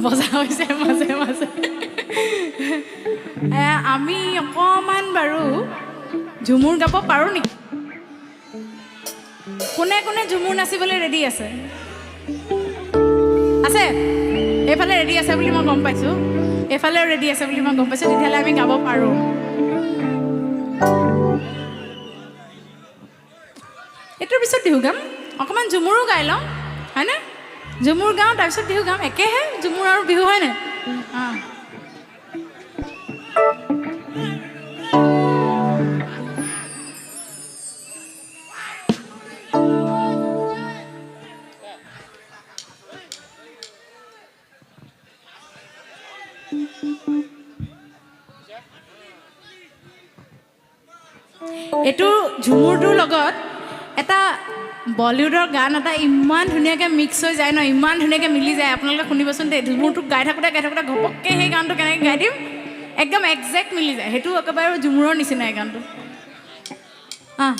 বজা হৈছে মাজে মাজে আমি অকণমান বাৰু ঝুমুৰ গাব পাৰোঁ নেকি কোনে কোনে ঝুমুৰ নাচিবলৈ ৰেডি আছে আছে এইফালে ৰেডি আছে বুলি মই গম পাইছোঁ এইফালেও ৰেডি আছে বুলি মই গম পাইছোঁ তেতিয়াহ'লে আমি গাব পাৰোঁ এইটোৰ পিছত বিহু গাম অকণমান ঝুমুৰো গাই লওঁ হয়নে ঝুমুৰ গাওঁ তাৰপিছত বিহু গাম একেহে ঝুমুৰ আৰু বিহু হয়নে অঁ এইটো ঝুমুৰটোৰ লগত এটা বলিউডৰ গান এটা ইমান ধুনীয়াকৈ মিক্স হৈ যায় ন ইমান ধুনীয়াকৈ মিলি যায় আপোনালোকে শুনিবচোন দেই ঝুমুৰটোক গাই থাকোঁতে ঘপককৈ সেই গানটো কেনেকৈ গাই দিম একদম একজেক্ট মিলি যায় সেইটো একেবাৰে ঝুমুৰৰ নিচিনা এই গানটো অঁ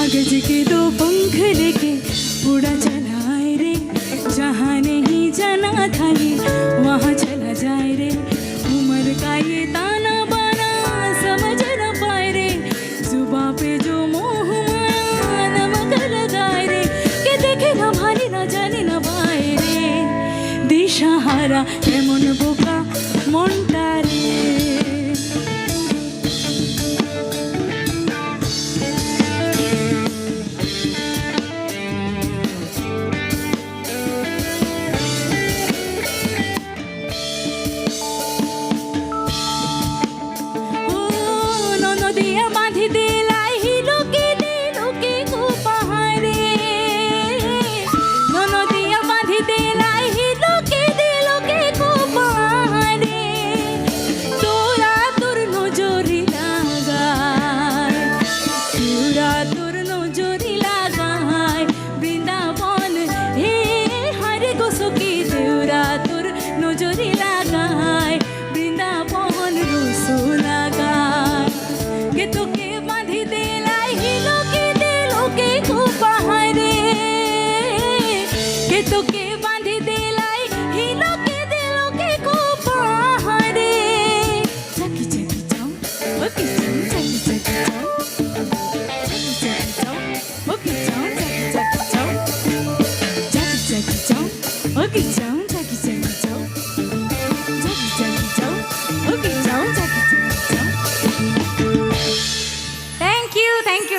कागज के दो पंख लेके उड़ा चलाए रे जहाँ नहीं जाना था ये वहाँ चला जाए रे उम्र का ये ताना बाना समझ न पाए रे जुबां पे जो मोह माया नमक लगाए रे के देखे ना भाली ना जाने ना पाए रे दिशाहारा एमन बोका मनटा रे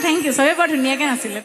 Thank you. সবে বৰ ধুনীয়াকৈ নাছিলে